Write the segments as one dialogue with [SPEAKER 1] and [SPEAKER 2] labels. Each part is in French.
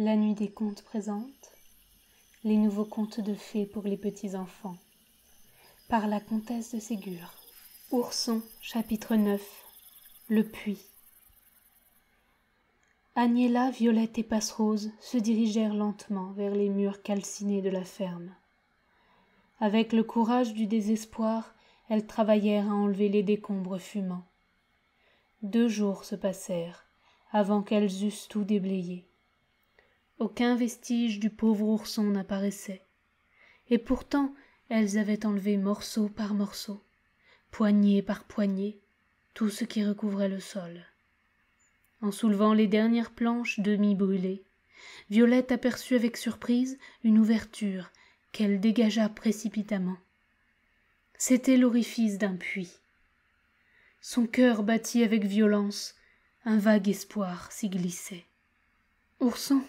[SPEAKER 1] La nuit des contes présente les nouveaux contes de fées pour les petits-enfants par la comtesse de Ségur. Ourson, chapitre 9. Le puits. Agnella, Violette et Passerose se dirigèrent lentement vers les murs calcinés de la ferme. Avec le courage du désespoir, elles travaillèrent à enlever les décombres fumants. 2 jours se passèrent avant qu'elles eussent tout déblayé. Aucun vestige du pauvre ourson n'apparaissait. Et pourtant, elles avaient enlevé morceau par morceau, poignée par poignée, tout ce qui recouvrait le sol. En soulevant les dernières planches demi-brûlées, Violette aperçut avec surprise une ouverture qu'elle dégagea précipitamment. C'était l'orifice d'un puits. Son cœur battit avec violence, un vague espoir s'y glissait. « Ourson !»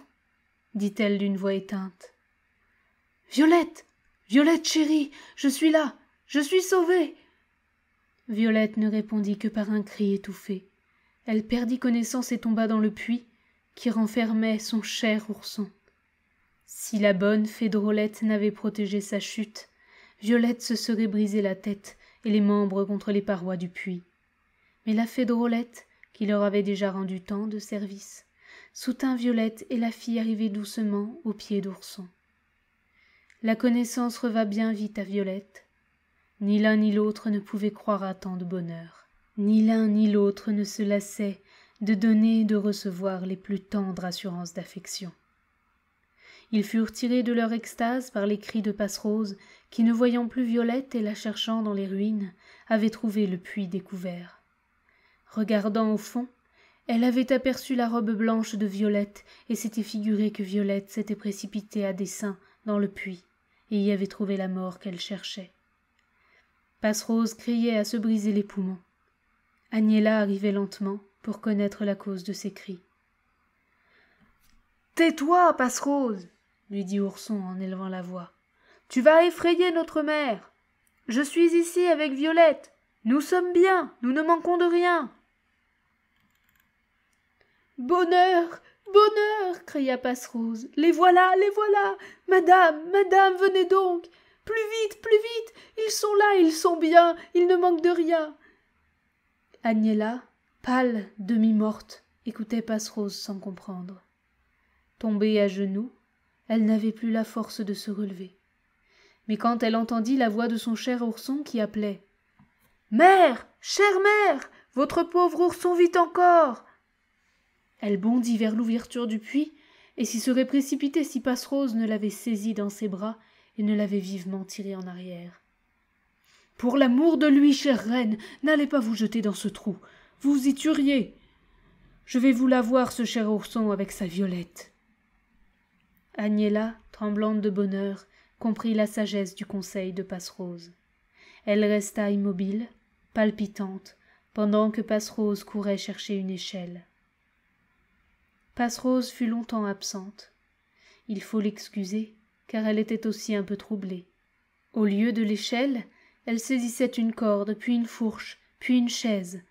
[SPEAKER 1] dit-elle d'une voix éteinte. « Violette, Violette chérie, je suis là, je suis sauvée !» Violette ne répondit que par un cri étouffé. Elle perdit connaissance et tomba dans le puits qui renfermait son cher ourson. Si la bonne fée Drôlette n'avait protégé sa chute, Violette se serait brisé la tête et les membres contre les parois du puits. Mais la fée Drôlette, qui leur avait déjà rendu tant de services, soutint Violette et la fit arriver doucement au pied d'ourson. La connaissance revint bien vite à Violette. Ni l'un ni l'autre ne pouvait croire à tant de bonheur. Ni l'un ni l'autre ne se lassait de donner et de recevoir les plus tendres assurances d'affection. Ils furent tirés de leur extase par les cris de Passerose, qui, ne voyant plus Violette et la cherchant dans les ruines, avait trouvé le puits découvert. Regardant au fond, elle avait aperçu la robe blanche de Violette et s'était figuré que Violette s'était précipitée à dessein dans le puits et y avait trouvé la mort qu'elle cherchait. Passerose criait à se briser les poumons. Agnella arrivait lentement pour connaître la cause de ses cris. « Tais-toi, Passerose !» lui dit Ourson en élevant la voix. « Tu vas effrayer notre mère. Je suis ici avec Violette. Nous sommes bien, nous ne manquons de rien. » « Bonheur, bonheur !» cria Passerose. « Les voilà, les voilà. Madame, madame, venez donc. Plus vite, ils sont là, ils sont bien, ils ne manquent de rien. » Agnella, pâle, demi-morte, écoutait Passerose sans comprendre. Tombée à genoux, elle n'avait plus la force de se relever. Mais quand elle entendit la voix de son cher ourson qui appelait « Mère, chère mère, votre pauvre ourson vit encore !» Elle bondit vers l'ouverture du puits et s'y serait précipitée si Passerose ne l'avait saisie dans ses bras et ne l'avait vivement tirée en arrière. « Pour l'amour de lui, chère reine, n'allez pas vous jeter dans ce trou, vous y tueriez. Je vais vous l'avoir, ce cher ourson, avec sa Violette. » Agnella, tremblante de bonheur, comprit la sagesse du conseil de Passerose. Elle resta immobile, palpitante, pendant que Passerose courait chercher une échelle. Passerose fut longtemps absente. Il faut l'excuser, car elle était aussi un peu troublée. Au lieu de l'échelle, elle saisissait une corde, puis une fourche, puis une chaise.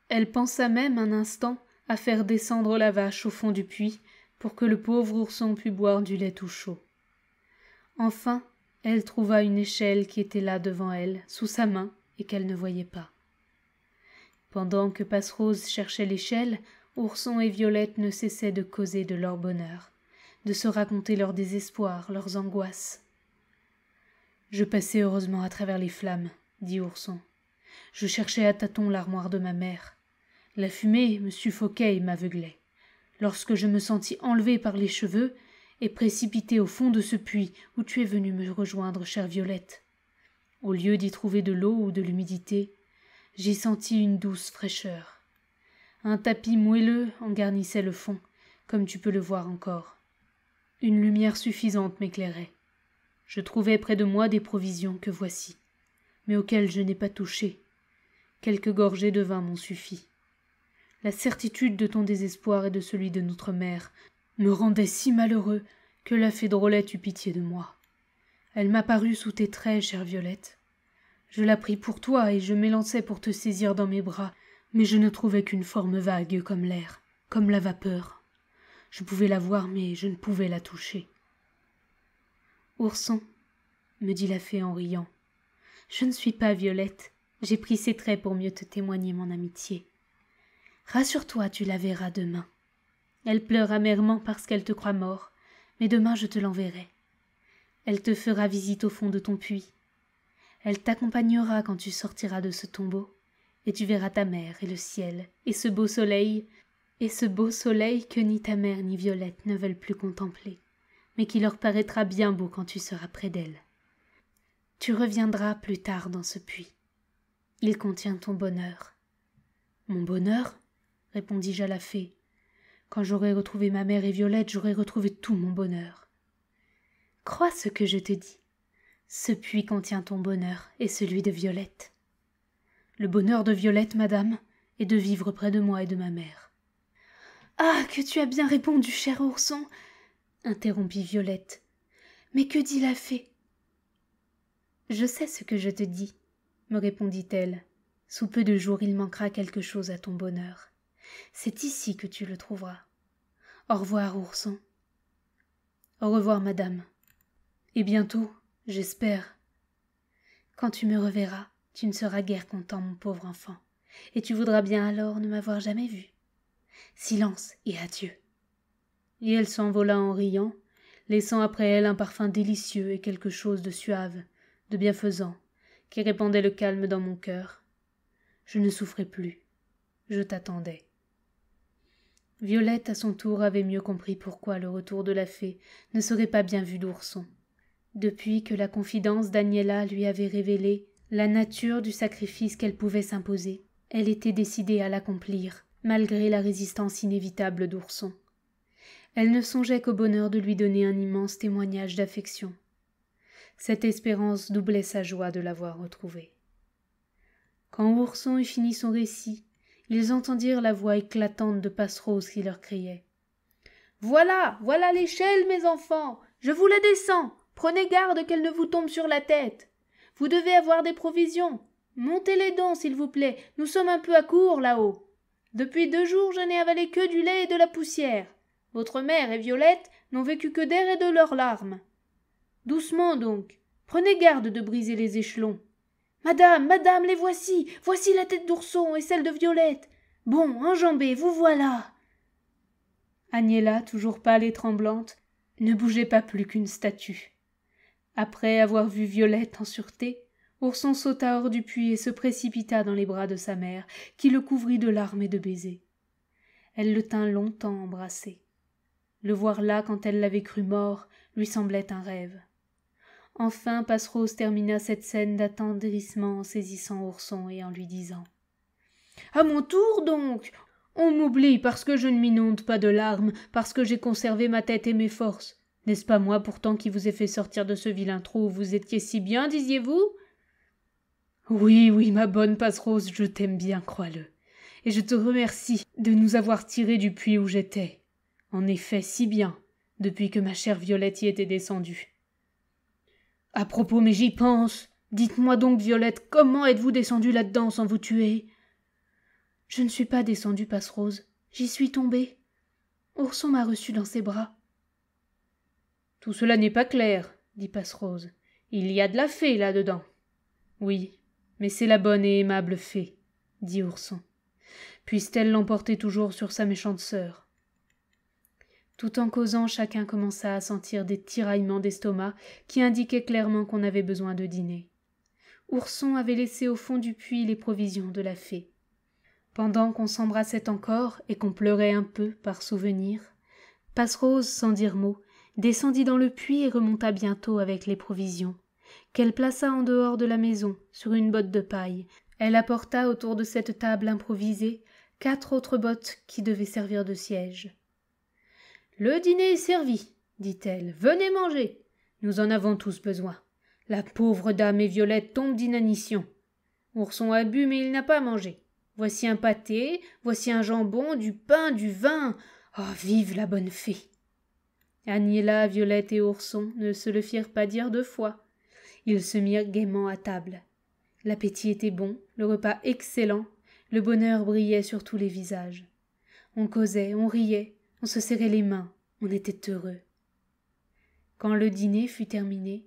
[SPEAKER 1] Elle pensa même un instant à faire descendre la vache au fond du puits pour que le pauvre ourson pût boire du lait tout chaud. Enfin, elle trouva une échelle qui était là devant elle, sous sa main, et qu'elle ne voyait pas. Pendant que Passerose cherchait l'échelle, Ourson et Violette ne cessaient de causer de leur bonheur, de se raconter leur désespoir, leurs angoisses. « Je passais heureusement à travers les flammes, » dit Ourson. « Je cherchais à tâtons l'armoire de ma mère. La fumée me suffoquait et m'aveuglait. Lorsque je me sentis enlevée par les cheveux et précipitée au fond de ce puits où tu es venue me rejoindre, chère Violette. Au lieu d'y trouver de l'eau ou de l'humidité, j'ai senti une douce fraîcheur. Un tapis moelleux en garnissait le fond, comme tu peux le voir encore. Une lumière suffisante m'éclairait. Je trouvais près de moi des provisions que voici, mais auxquelles je n'ai pas touché. Quelques gorgées de vin m'ont suffi. La certitude de ton désespoir et de celui de notre mère me rendait si malheureux que la fée Drôlette eut pitié de moi. Elle m'apparut sous tes traits, chère Violette. Je la pris pour toi et je m'élançai pour te saisir dans mes bras, mais je ne trouvais qu'une forme vague comme l'air, comme la vapeur. Je pouvais la voir, mais je ne pouvais la toucher. « Ourson, me dit la fée en riant, je ne suis pas Violette. J'ai pris ses traits pour mieux te témoigner mon amitié. Rassure-toi, tu la verras demain. Elle pleure amèrement parce qu'elle te croit mort, mais demain je te l'enverrai. Elle te fera visite au fond de ton puits. Elle t'accompagnera quand tu sortiras de ce tombeau, et tu verras ta mère et le ciel, et ce beau soleil que ni ta mère ni Violette ne veulent plus contempler, mais qui leur paraîtra bien beau quand tu seras près d'elle. Tu reviendras plus tard dans ce puits. Il contient ton bonheur. » « Mon bonheur ?» répondis-je à la fée. « Quand j'aurai retrouvé ma mère et Violette, j'aurai retrouvé tout mon bonheur. »« Crois ce que je te dis. Ce puits contient ton bonheur et celui de Violette. »« Le bonheur de Violette, madame, est de vivre près de moi et de ma mère. »« Ah, que tu as bien répondu, cher ourson !» interrompit Violette. « Mais que dit la fée ?»« Je sais ce que je te dis, » me répondit-elle. « Sous peu de jours, il manquera quelque chose à ton bonheur. C'est ici que tu le trouveras. Au revoir, ourson. »« Au revoir, madame. Et bientôt, j'espère. Quand tu me reverras, tu ne seras guère content, mon pauvre enfant, et tu voudras bien alors ne m'avoir jamais vu. Silence et adieu. » Et elle s'envola en riant, laissant après elle un parfum délicieux et quelque chose de suave, de bienfaisant, qui répandait le calme dans mon cœur. Je ne souffrais plus. Je t'attendais. Violette, à son tour, avait mieux compris pourquoi le retour de la fée ne serait pas bien vu d'ourson. Depuis que la confidence d'Agnella lui avait révélé la nature du sacrifice qu'elle pouvait s'imposer, elle était décidée à l'accomplir, malgré la résistance inévitable d'ourson. Elle ne songeait qu'au bonheur de lui donner un immense témoignage d'affection. Cette espérance doublait sa joie de l'avoir retrouvé. Quand Ourson eut fini son récit, ils entendirent la voix éclatante de Passerose qui leur criait « Voilà, voilà l'échelle, mes enfants, je vous la descends, prenez garde qu'elle ne vous tombe sur la tête. Vous devez avoir des provisions, montez-les donc, s'il vous plaît, nous sommes un peu à court là-haut. Depuis 2 jours, je n'ai avalé que du lait et de la poussière. Votre mère et Violette n'ont vécu que d'air et de leurs larmes. Doucement donc, prenez garde de briser les échelons. Madame, madame, les voici, voici la tête d'ourson et celle de Violette. Bon, enjambez, vous voilà. » Agnella, toujours pâle et tremblante, ne bougeait pas plus qu'une statue. Après avoir vu Violette en sûreté, Ourson sauta hors du puits et se précipita dans les bras de sa mère, qui le couvrit de larmes et de baisers. Elle le tint longtemps embrassé. Le voir là quand elle l'avait cru mort lui semblait un rêve. Enfin Passerose termina cette scène d'attendrissement en saisissant Ourson et en lui disant « À mon tour donc. On m'oublie parce que je ne m'inonde pas de larmes, parce que j'ai conservé ma tête et mes forces. N'est-ce pas moi pourtant qui vous ai fait sortir de ce vilain trou où vous étiez si bien, disiez-vous ? Oui, oui, ma bonne Passerose, je t'aime bien, crois-le, et je te remercie de nous avoir tirés du puits où j'étais. En effet, si bien, depuis que ma chère Violette y était descendue. À propos, mais j'y pense. Dites-moi donc, Violette, comment êtes-vous descendue là-dedans sans vous tuer ? Je ne suis pas descendue, Passerose. J'y suis tombée. Ourson m'a reçue dans ses bras. Tout cela n'est pas clair, dit Passerose. Il y a de la fée là-dedans. Oui, mais c'est la bonne et aimable fée, dit Ourson. Puisse-t-elle l'emporter toujours sur sa méchante sœur ? Tout en causant, chacun commença à sentir des tiraillements d'estomac qui indiquaient clairement qu'on avait besoin de dîner. Ourson avait laissé au fond du puits les provisions de la fée. Pendant qu'on s'embrassait encore et qu'on pleurait un peu par souvenir, Passerose, sans dire mot, descendit dans le puits et remonta bientôt avec les provisions, qu'elle plaça en dehors de la maison, sur une botte de paille. Elle apporta autour de cette table improvisée 4 autres bottes qui devaient servir de siège. « Le dîner est servi, dit-elle. Venez manger. Nous en avons tous besoin. La pauvre dame et Violette tombent d'inanition. Ourson a bu, mais il n'a pas mangé. Voici un pâté, voici un jambon, du pain, du vin. Oh, vive la bonne fée !» Agnella, Violette et Ourson ne se le firent pas dire 2 fois. Ils se mirent gaiement à table. L'appétit était bon, le repas excellent, le bonheur brillait sur tous les visages. On causait, on riait, On se serrait les mains, on était heureux. Quand le dîner fut terminé,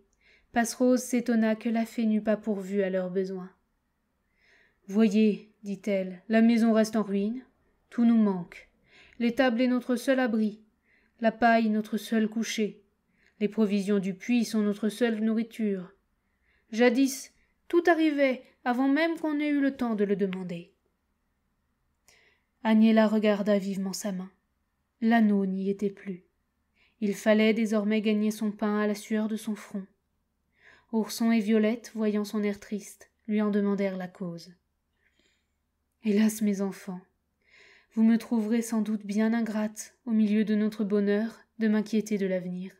[SPEAKER 1] Passerose s'étonna que la fée n'eût pas pourvu à leurs besoins. « Voyez, dit-elle, la maison reste en ruine, tout nous manque. L'étable est notre seul abri, la paille notre seul coucher, les provisions du puits sont notre seule nourriture. Jadis, tout arrivait avant même qu'on ait eu le temps de le demander. » Agnella regarda vivement sa main. L'anneau n'y était plus. Il fallait désormais gagner son pain à la sueur de son front. Ourson et Violette, voyant son air triste, lui en demandèrent la cause. « Hélas, mes enfants, vous me trouverez sans doute bien ingrate, au milieu de notre bonheur, de m'inquiéter de l'avenir.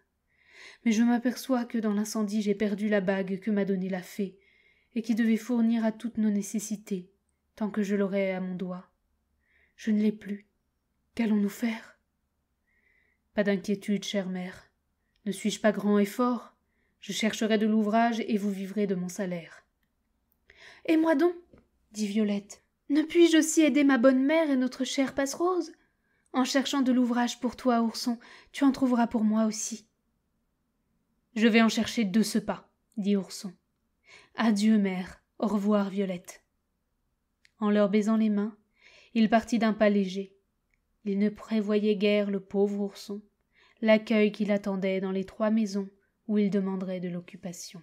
[SPEAKER 1] Mais je m'aperçois que dans l'incendie j'ai perdu la bague que m'a donnée la fée, et qui devait fournir à toutes nos nécessités, tant que je l'aurais à mon doigt. Je ne l'ai plus. Qu'allons-nous faire ? Pas d'inquiétude, chère mère. Ne suis-je pas grand et fort ? Je chercherai de l'ouvrage et vous vivrez de mon salaire. « Et moi donc, dit Violette, ne puis-je aussi aider ma bonne mère et notre chère Passerose ? En cherchant de l'ouvrage pour toi, Ourson, tu en trouveras pour moi aussi. »« Je vais en chercher de ce pas, dit Ourson. Adieu, mère, au revoir, Violette. » En leur baisant les mains, il partit d'un pas léger. Il ne prévoyait guère, le pauvre Ourson, l'accueil qui l'attendait dans les 3 maisons où il demanderait de l'occupation.